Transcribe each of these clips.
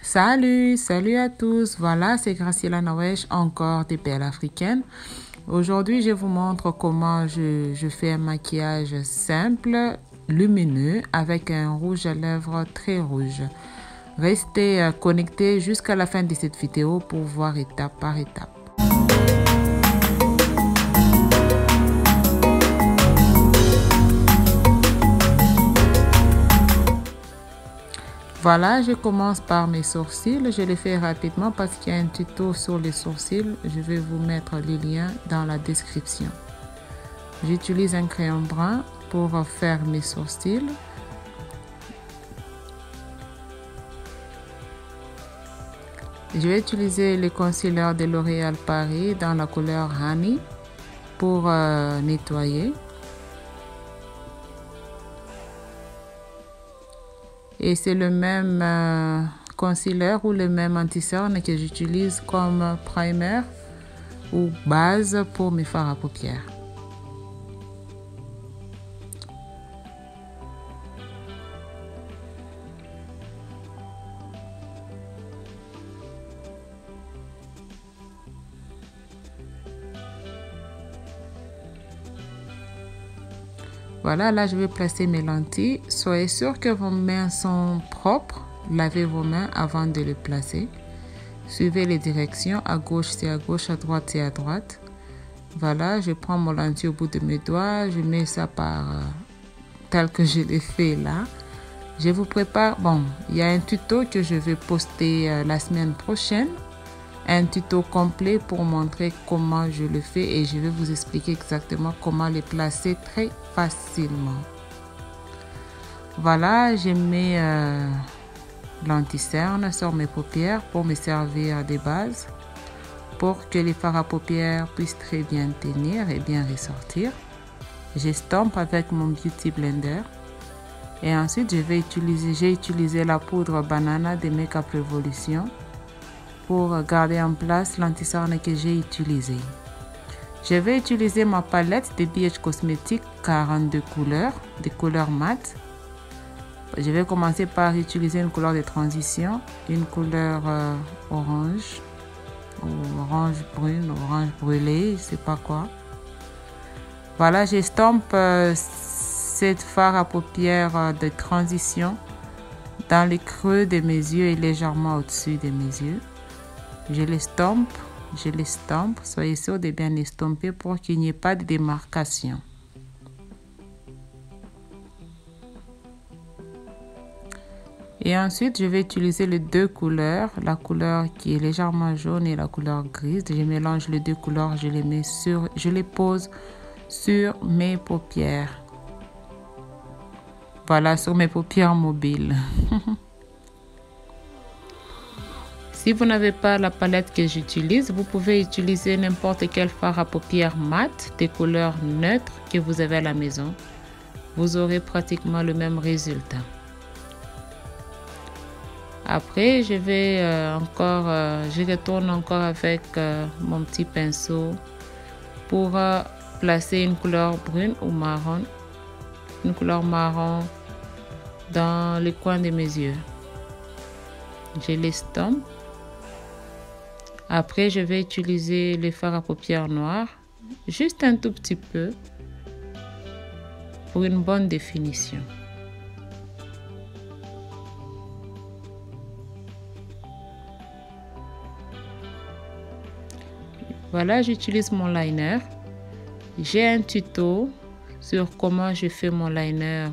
Salut à tous. Voilà, c'est Graciela Nawesh, encore des perles africaines. Aujourd'hui, je vous montre comment je fais un maquillage simple, lumineux, avec un rouge à lèvres très rouge. Restez connectés jusqu'à la fin de cette vidéo pour voir étape par étape. Voilà, je commence par mes sourcils. Je le fais rapidement parce qu'il y a un tuto sur les sourcils. Je vais vous mettre les liens dans la description. J'utilise un crayon brun pour faire mes sourcils. Je vais utiliser le concealer de L'Oréal Paris dans la couleur Honey pour nettoyer. Et c'est le même concealer ou le même anti-cerne que j'utilise comme primer ou base pour mes fards à paupières. Voilà, là je vais placer mes lentilles. Soyez sûr que vos mains sont propres. Lavez vos mains avant de les placer. Suivez les directions. À gauche c'est à gauche, à droite c'est à droite. Voilà, je prends mon lentille au bout de mes doigts. Je mets ça tel que je l'ai fait là. Je vous prépare. Bon, il y a un tuto que je vais poster la semaine prochaine. Un tuto complet pour montrer comment je le fais et je vais vous expliquer exactement comment les placer très facilement. Voilà, je mets l'anti-cerne sur mes paupières pour me servir de base pour que les fards à paupières puissent très bien tenir et bien ressortir. J'estompe avec mon Beauty Blender et ensuite j'ai utilisé la poudre banana de Makeup Revolution pour garder en place l'anti-cerne que j'ai utilisé. Je vais utiliser ma palette de BH Cosmetics 42 couleurs, des couleurs mat. Je vais commencer par utiliser une couleur de transition, une couleur orange, ou orange brune, orange brûlée, je sais pas quoi. Voilà, j'estompe cette fard à paupières de transition dans les creux de mes yeux et légèrement au-dessus de mes yeux. Je l'estompe, soyez sûr de bien l'estomper pour qu'il n'y ait pas de démarcation. Et ensuite, je vais utiliser les deux couleurs, la couleur qui est légèrement jaune et la couleur grise. Je mélange les deux couleurs, je les pose sur mes paupières. Voilà, sur mes paupières mobiles. Si vous n'avez pas la palette que j'utilise, vous pouvez utiliser n'importe quel fard à paupières mat des couleurs neutres que vous avez à la maison. Vous aurez pratiquement le même résultat. Après, je retourne encore avec mon petit pinceau pour placer une couleur brune ou marron, une couleur marron dans les coins de mes yeux. Je l'estompe. Après, je vais utiliser les fards à paupières noirs, juste un tout petit peu, pour une bonne définition. Voilà, j'utilise mon liner. J'ai un tuto sur comment je fais mon liner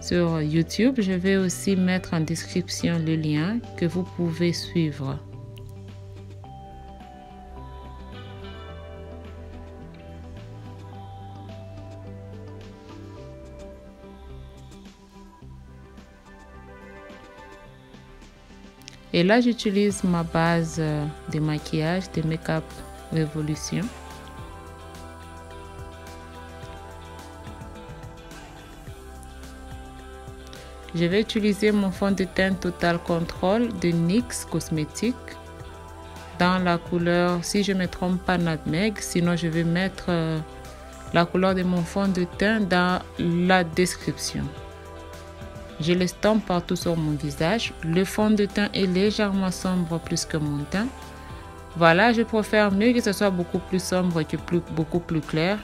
sur YouTube. Je vais aussi mettre en description le lien que vous pouvez suivre. Et là, j'utilise ma base de maquillage de Makeup Revolution. Je vais utiliser mon fond de teint Total Control de NYX Cosmetics dans la couleur, si je ne me trompe pas, Nutmeg. Sinon, je vais mettre la couleur de mon fond de teint dans la description. Je l'estompe partout sur mon visage. Le fond de teint est légèrement sombre plus que mon teint. Voilà, je préfère mieux que ce soit beaucoup plus sombre que beaucoup plus clair.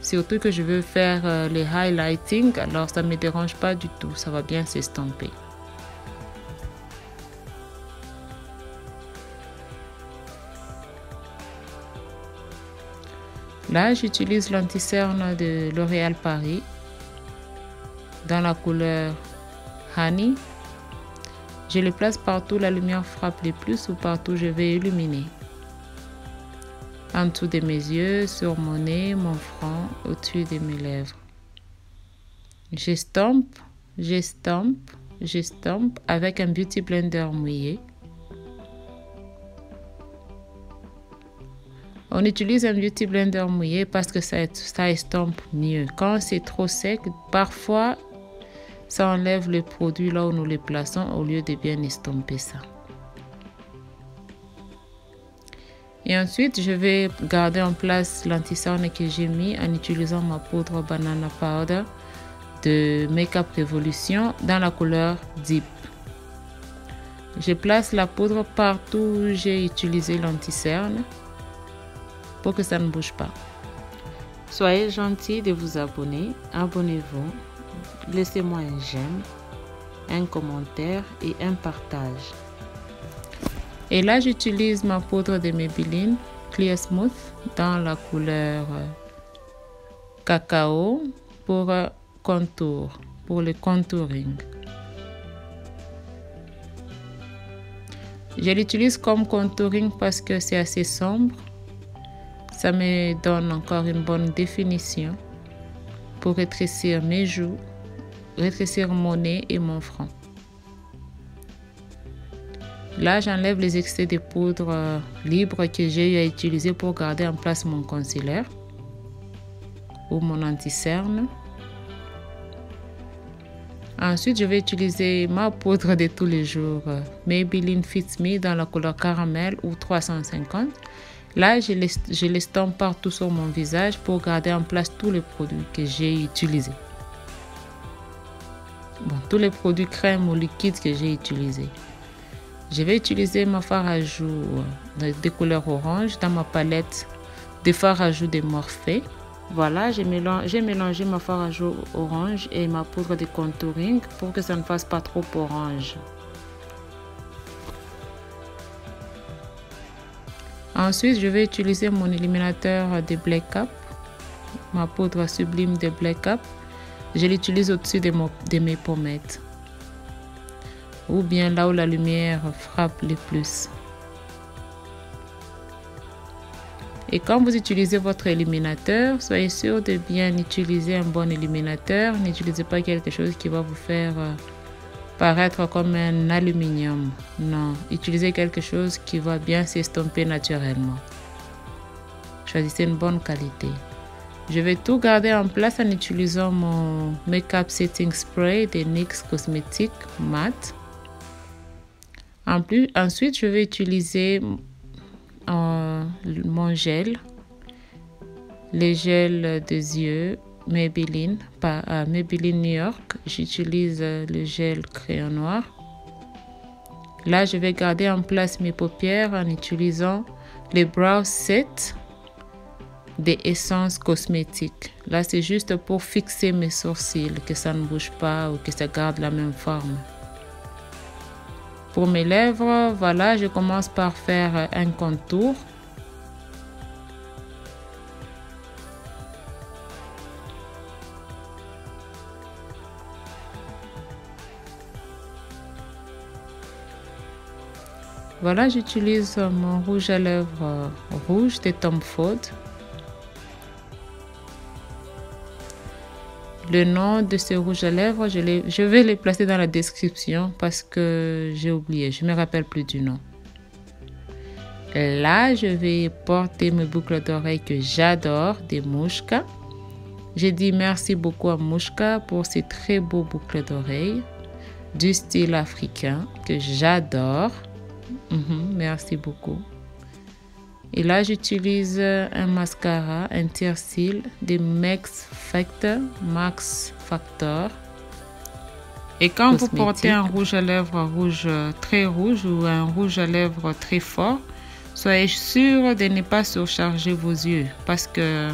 Surtout que je veux faire les highlighting, alors ça ne me dérange pas du tout, ça va bien s'estomper. Là, j'utilise l'anti-cerne de L'Oréal Paris dans la couleur Honey. Je le place partout la lumière frappe le plus ou partout je vais illuminer. En dessous de mes yeux, sur mon nez, mon front, au-dessus de mes lèvres. J'estompe, j'estompe, j'estompe avec un Beauty Blender mouillé. On utilise un Beauty Blender mouillé parce que ça estompe mieux. Quand c'est trop sec, parfois ça enlève le produit là où nous le plaçons au lieu de bien estomper ça. Et ensuite, je vais garder en place l'anti-cerne que j'ai mis en utilisant ma poudre Banana Powder de Makeup Revolution dans la couleur Deep. Je place la poudre partout où j'ai utilisé l'anti-cerne pour que ça ne bouge pas. Soyez gentils de vous abonner, abonnez-vous, laissez-moi un j'aime, un commentaire et un partage. Et là, j'utilise ma poudre de Maybelline Clear Smooth dans la couleur cacao pour contour, pour le contouring. Je l'utilise comme contouring parce que c'est assez sombre. Ça me donne encore une bonne définition pour rétrécir mes joues, rétrécir mon nez et mon front. Là, j'enlève les excès de poudre libre que j'ai eu à utiliser pour garder en place mon concealer ou mon anti-cerne. Ensuite, je vais utiliser ma poudre de tous les jours, Maybelline Fits Me dans la couleur caramel ou 350. Là, je l'estompe partout sur mon visage pour garder en place tous les produits que j'ai utilisés. Bon, tous les produits crème ou liquides que j'ai utilisés. Je vais utiliser ma fard à joues de couleur orange dans ma palette de fard à joues de Morphe. Voilà, j'ai mélangé ma fard à joues orange et ma poudre de contouring pour que ça ne fasse pas trop orange. Ensuite, je vais utiliser mon illuminateur de Black Up, ma poudre sublime de Black Up. Je l'utilise au-dessus de mes pommettes, ou bien là où la lumière frappe le plus. Et quand vous utilisez votre illuminateur, soyez sûr de bien utiliser un bon illuminateur. N'utilisez pas quelque chose qui va vous faire paraître comme un aluminium. Non, utilisez quelque chose qui va bien s'estomper naturellement. Choisissez une bonne qualité. Je vais tout garder en place en utilisant mon Makeup Setting Spray de NYX Cosmetics Matte. Ensuite, je vais utiliser mon gel, les gels des yeux Maybelline, Maybelline New York. J'utilise le gel crayon noir. Là, je vais garder en place mes paupières en utilisant les Brow Set des Essence Cosmétiques. Là, c'est juste pour fixer mes sourcils, que ça ne bouge pas ou que ça garde la même forme. Pour mes lèvres, voilà, je commence par faire un contour. Voilà, j'utilise mon rouge à lèvres rouge de Tom Ford. Le nom de ce rouge à lèvres, je vais les placer dans la description parce que j'ai oublié, je ne me rappelle plus du nom. Là, je vais porter mes boucles d'oreilles que j'adore, des Mouchka. J'ai dit merci beaucoup à Mouchka pour ces très beaux boucles d'oreilles du style africain que j'adore. Merci beaucoup. Et là, j'utilise un mascara, un tire-cils de Max Factor Et quand vous portez un rouge à lèvres très rouge ou un rouge à lèvres très fort, soyez sûr de ne pas surcharger vos yeux parce que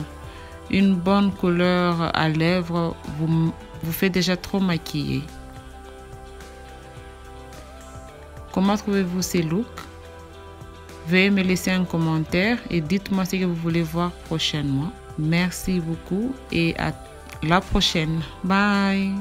une bonne couleur à lèvres vous fait déjà trop maquiller. Comment trouvez-vous ces looks? Veuillez me laisser un commentaire et dites-moi ce que vous voulez voir prochainement. Merci beaucoup et à la prochaine. Bye!